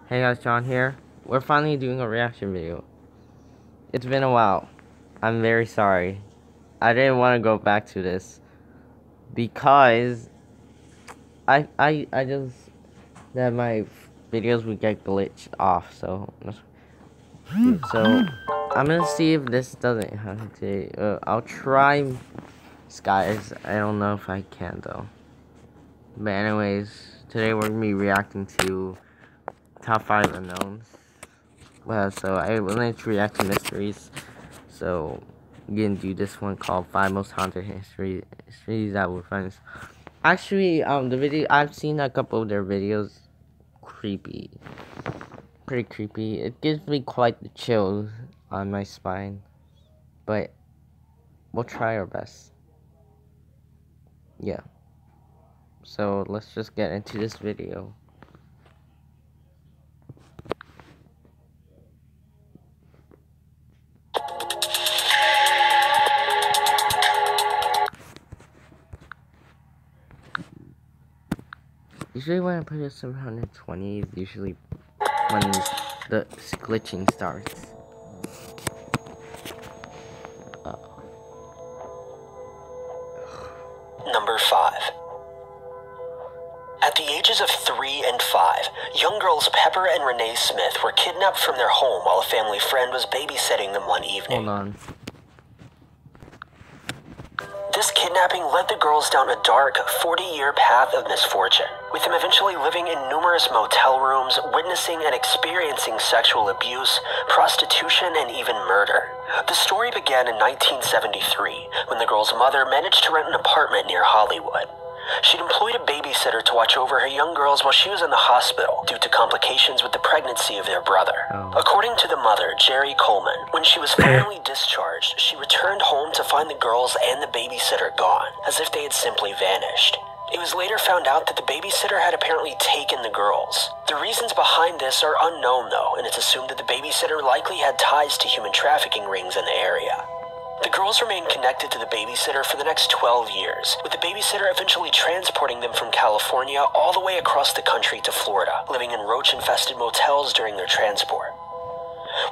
Hey guys, John here. We're finally doing a reaction video. It's been a while. I'm very sorry. I didn't want to go back to this because I just that my videos would get glitched off. So I'm gonna see if this doesn't happen today. I'll try, guys. I don't know if I can though. But anyways, today we're gonna be reacting to top 5 unknowns. So I wanted to react to mysteries. So we're gonna do this one called 5 Most Haunted Histories that were friends. Actually, the video, I've seen a couple of their videos. Creepy. Pretty creepy. It gives me quite the chills on my spine. But we'll try our best. Yeah. So let's just get into this video. Usually when I put it 720 is usually when the glitching starts. Number 5. At the ages of 3 and 5, young girls Pepper and Renee Smith were kidnapped from their home while a family friend was babysitting them one evening. Hold on. This kidnapping led the girls down a dark, 40-year path of misfortune, with them eventually living in numerous motel rooms, witnessing and experiencing sexual abuse, prostitution, and even murder. The story began in 1973, when the girls' mother managed to rent an apartment near Hollywood. She'd employed a babysitter to watch over her young girls while she was in the hospital due to complications with the pregnancy of their brother. According to the mother, Jerry Coleman, when she was finally discharged, she returned home to find the girls and the babysitter gone, as if they had simply vanished. It was later found out that the babysitter had apparently taken the girls. The reasons behind this are unknown though, and it's assumed that the babysitter likely had ties to human trafficking rings in the area. The girls remained connected to the babysitter for the next 12 years, with the babysitter eventually transporting them from California all the way across the country to Florida, living in roach-infested motels during their transport.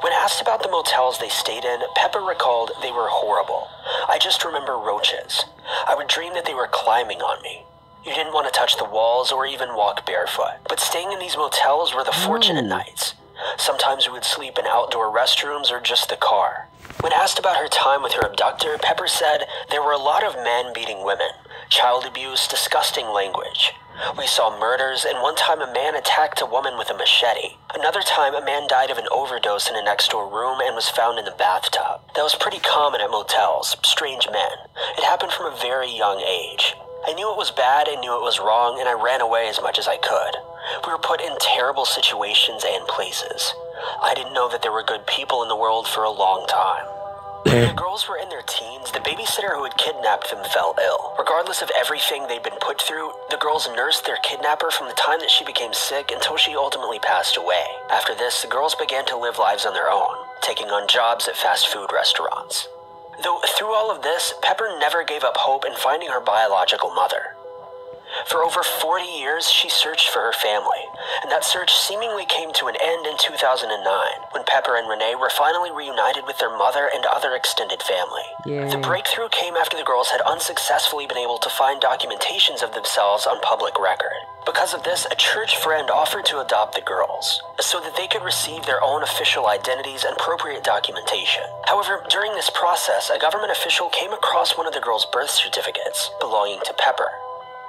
When asked about the motels they stayed in, Pepper recalled they were horrible. I just remember roaches. I would dream that they were climbing on me. You didn't want to touch the walls or even walk barefoot, but staying in these motels were the fortunate nights. Sometimes we would sleep in outdoor restrooms or just the car. When asked about her time with her abductor, Pepper said there were a lot of men beating women, child abuse, disgusting language. We saw murders, and one time a man attacked a woman with a machete. Another time a man died of an overdose in a next-door room and was found in the bathtub. That was pretty common at motels, strange men. It happened from a very young age. I knew it was bad, I knew it was wrong, and I ran away as much as I could. We were put in terrible situations and places. I didn't know that there were good people in the world for a long time. When the girls were in their teens, the babysitter who had kidnapped them fell ill. Regardless of everything they'd been put through, the girls nursed their kidnapper from the time that she became sick until she ultimately passed away. After this, the girls began to live lives on their own, taking on jobs at fast food restaurants. Though through all of this, Pepper never gave up hope in finding her biological mother. For over 40 years, she searched for her family, and that search seemingly came to an end in 2009, when Pepper and Renee were finally reunited with their mother and other extended family. Yay. The breakthrough came after the girls had unsuccessfully been able to find documentations of themselves on public record. Because of this, a church friend offered to adopt the girls, so that they could receive their own official identities and appropriate documentation. However, during this process, a government official came across one of the girls' birth certificates belonging to Pepper.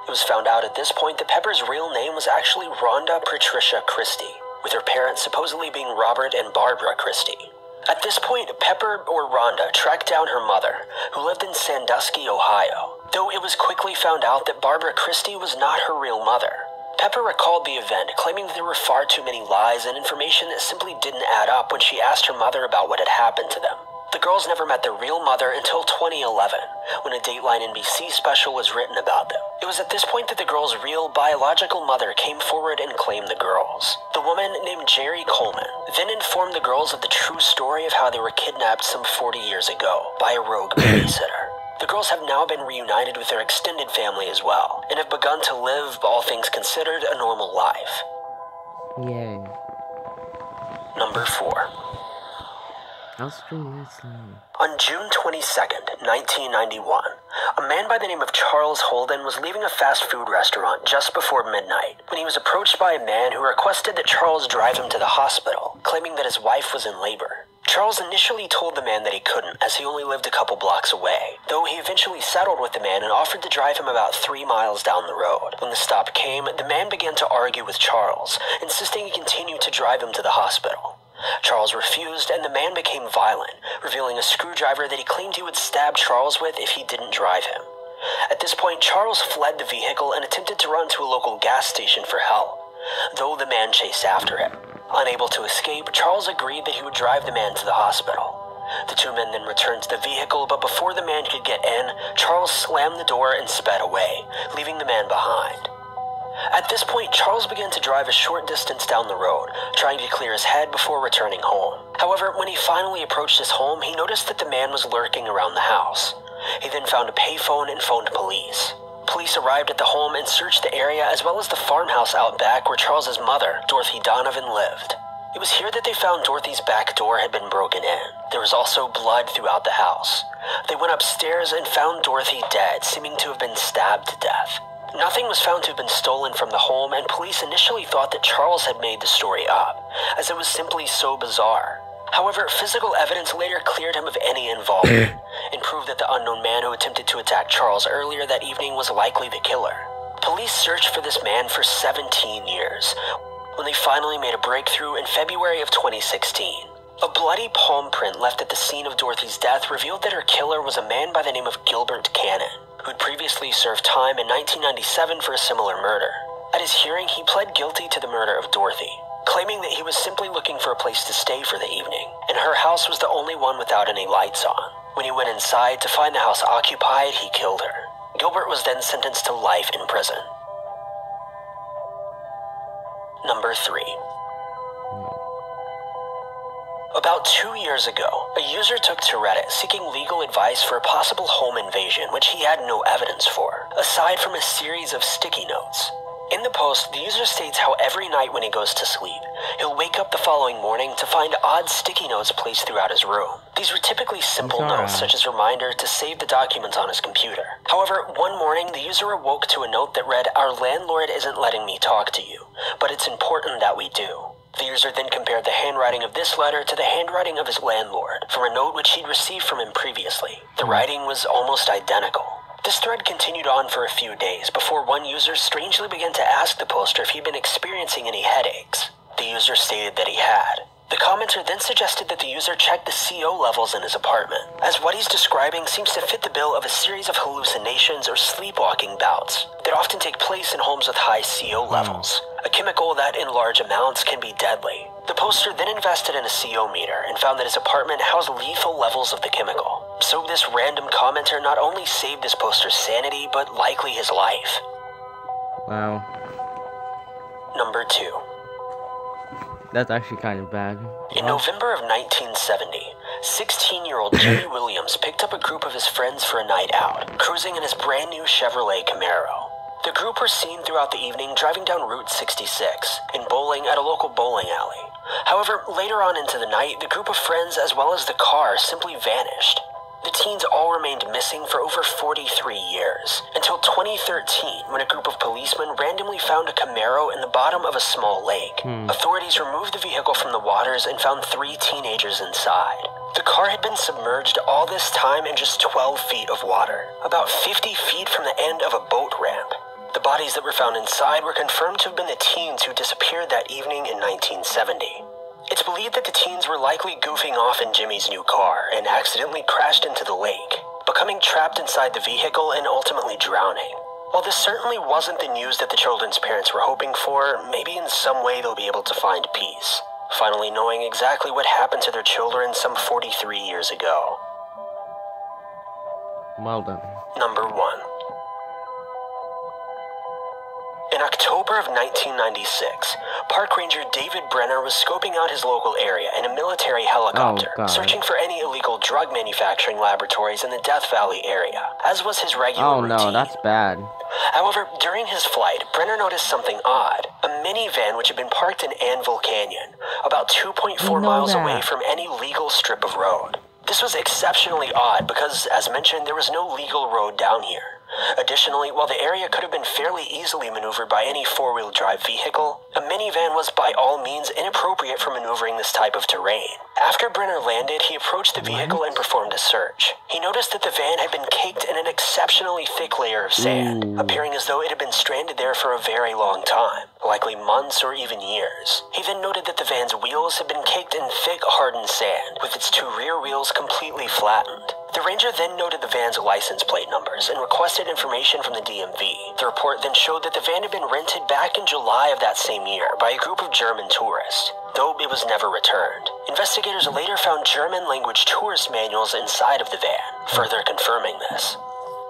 It was found out at this point that Pepper's real name was actually Rhonda Patricia Christie, with her parents supposedly being Robert and Barbara Christie. At this point, Pepper, or Rhonda, tracked down her mother, who lived in Sandusky, Ohio, though it was quickly found out that Barbara Christie was not her real mother. Pepper recalled the event, claiming that there were far too many lies and information that simply didn't add up when she asked her mother about what had happened to them. The girls never met their real mother until 2011, when a Dateline NBC special was written about them. It was at this point that the girls' real biological mother came forward and claimed the girls. The woman named Jerry Coleman then informed the girls of the true story of how they were kidnapped some 40 years ago by a rogue babysitter. The girls have now been reunited with their extended family as well, and have begun to live, all things considered, a normal life. Yay. Number 4. I'll stream this now. On June 22nd, 1991, a man by the name of Charles Holden was leaving a fast food restaurant just before midnight when he was approached by a man who requested that Charles drive him to the hospital, claiming that his wife was in labor. Charles initially told the man that he couldn't, as he only lived a couple blocks away, though he eventually settled with the man and offered to drive him about 3 miles down the road. When the stop came, the man began to argue with Charles, insisting he continue to drive him to the hospital. Charles refused, and the man became violent, revealing a screwdriver that he claimed he would stab Charles with if he didn't drive him. At this point, Charles fled the vehicle and attempted to run to a local gas station for help, though the man chased after him. Unable to escape, Charles agreed that he would drive the man to the hospital. The two men then returned to the vehicle, but before the man could get in, Charles slammed the door and sped away, leaving the man behind. At this point, Charles began to drive a short distance down the road, trying to clear his head before returning home. However, when he finally approached his home, he noticed that the man was lurking around the house. He then found a payphone and phoned police. Police arrived at the home and searched the area as well as the farmhouse out back where Charles's mother, Dorothy Donovan, lived. It was here that they found Dorothy's back door had been broken in. There was also blood throughout the house. They went upstairs and found Dorothy dead, seeming to have been stabbed to death. Nothing was found to have been stolen from the home, and police initially thought that Charles had made the story up, as it was simply so bizarre. However, physical evidence later cleared him of any involvement, and proved that the unknown man who attempted to attack Charles earlier that evening was likely the killer. Police searched for this man for 17 years, when they finally made a breakthrough in February of 2016. A bloody palm print left at the scene of Dorothy's death revealed that her killer was a man by the name of Gilbert Cannon, who'd previously served time in 1997 for a similar murder. At his hearing, he pled guilty to the murder of Dorothy, claiming that he was simply looking for a place to stay for the evening, and her house was the only one without any lights on. When he went inside to find the house occupied, he killed her. Gilbert was then sentenced to life in prison. Number 3. About 2 years ago, a user took to Reddit seeking legal advice for a possible home invasion which he had no evidence for, aside from a series of sticky notes. In the post, the user states how every night when he goes to sleep, he'll wake up the following morning to find odd sticky notes placed throughout his room. These were typically simple notes, such as a reminder to save the documents on his computer. However, one morning, the user awoke to a note that read, "Our landlord isn't letting me talk to you, but it's important that we do." The user then compared the handwriting of this letter to the handwriting of his landlord from a note which he'd received from him previously. The writing was almost identical. This thread continued on for a few days before one user strangely began to ask the poster if he'd been experiencing any headaches. The user stated that he had. The commenter then suggested that the user check the CO levels in his apartment, as what he's describing seems to fit the bill of a series of hallucinations or sleepwalking bouts that often take place in homes with high CO levels, a chemical that in large amounts can be deadly. The poster then invested in a CO meter and found that his apartment housed lethal levels of the chemical. So this random commenter not only saved this poster's sanity, but likely his life. Wow. Number 2. That's actually kind of bad. In November of 1970, 16-year-old Jimmy Williams picked up a group of his friends for a night out, cruising in his brand new Chevrolet Camaro. The group were seen throughout the evening driving down Route 66 and bowling at a local bowling alley. However, later on into the night, the group of friends as well as the car simply vanished. The teens all remained missing for over 43 years, until 2013 when a group of policemen randomly found a Camaro in the bottom of a small lake. Authorities removed the vehicle from the waters and found 3 teenagers inside. The car had been submerged all this time in just 12 feet of water, about 50 feet from the end of a boat ramp. The bodies that were found inside were confirmed to have been the teens who disappeared that evening in 1970. It's believed that the teens were likely goofing off in Jimmy's new car and accidentally crashed into the lake, becoming trapped inside the vehicle and ultimately drowning. While this certainly wasn't the news that the children's parents were hoping for, maybe in some way they'll be able to find peace, finally knowing exactly what happened to their children some 43 years ago. Well done. Number 1. In October of 1996, Park Ranger David Brenner was scoping out his local area in a military helicopter, searching for any illegal drug manufacturing laboratories in the Death Valley area, as was his regular routine. Oh no, that's bad. However, during his flight, Brenner noticed something odd. A minivan which had been parked in Anvil Canyon, about 2.4 know miles that. away from any legal strip of road. This was exceptionally odd because, as mentioned, there was no legal road down here. Additionally, while the area could have been fairly easily maneuvered by any four-wheel drive vehicle, a minivan was by all means inappropriate for maneuvering this type of terrain. After Brenner landed, he approached the vehicle and performed a search. He noticed that the van had been caked in an exceptionally thick layer of sand, appearing as though it had been stranded there for a very long time, likely months or even years. He then noted that the van's wheels had been caked in thick, hardened sand, with its two rear wheels completely flattened. The ranger then noted the van's license plate numbers and requested information from the DMV. The report then showed that the van had been rented back in July of that same year by a group of German tourists, though it was never returned. Investigators later found German language tourist manuals inside of the van, further confirming this.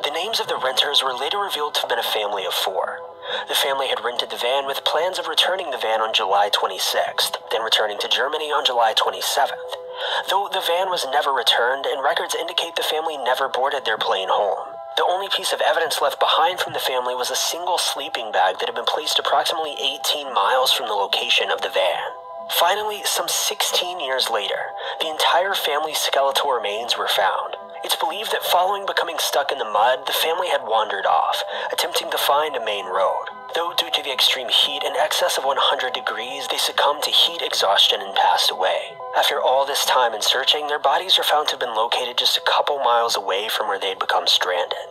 The names of the renters were later revealed to have been a family of 4. The family had rented the van with plans of returning the van on July 26th, then returning to Germany on July 27th. Though the van was never returned, and records indicate the family never boarded their plane home. The only piece of evidence left behind from the family was a single sleeping bag that had been placed approximately 18 miles from the location of the van. Finally, some 16 years later, the entire family's skeletal remains were found. It's believed that following becoming stuck in the mud, the family had wandered off, attempting to find a main road. Though due to the extreme heat in excess of 100 degrees, they succumbed to heat exhaustion and passed away. After all this time in searching, their bodies are found to have been located just a couple miles away from where they'd become stranded.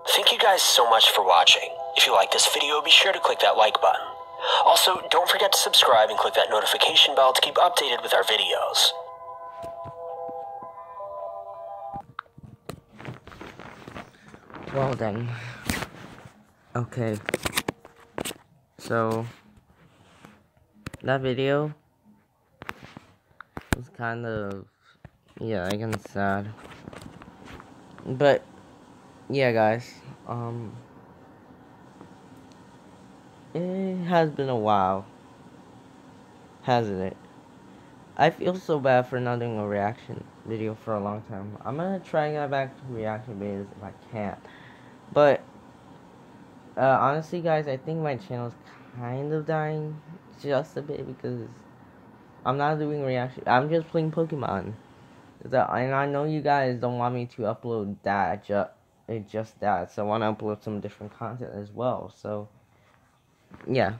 Thank you guys so much for watching. If you like this video, be sure to click that like button. Also, don't forget to subscribe and click that notification bell to keep updated with our videos. Well then. Okay. So that video was kind of, yeah, I can sad. But yeah, guys, it has been a while, hasn't it? I feel so bad for not doing a reaction video for a long time. I'm gonna try and get back to reaction videos if I can. But honestly, guys, I think my channel's kind of dying just a bit because I'm not doing reaction. I'm just playing Pokemon. And I know you guys don't want me to upload that, just that. So I want to upload some different content as well. So yeah.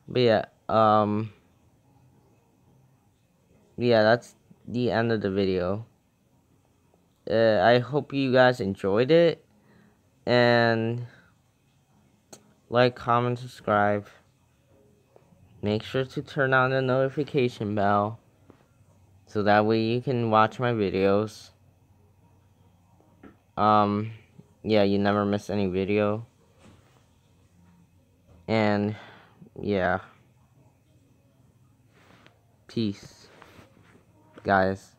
But yeah, yeah, that's the end of the video. I hope you guys enjoyed it, and like, comment, subscribe. Make sure to turn on the notification bell so that way you can watch my videos. Yeah, you never miss any video. And yeah, peace, guys.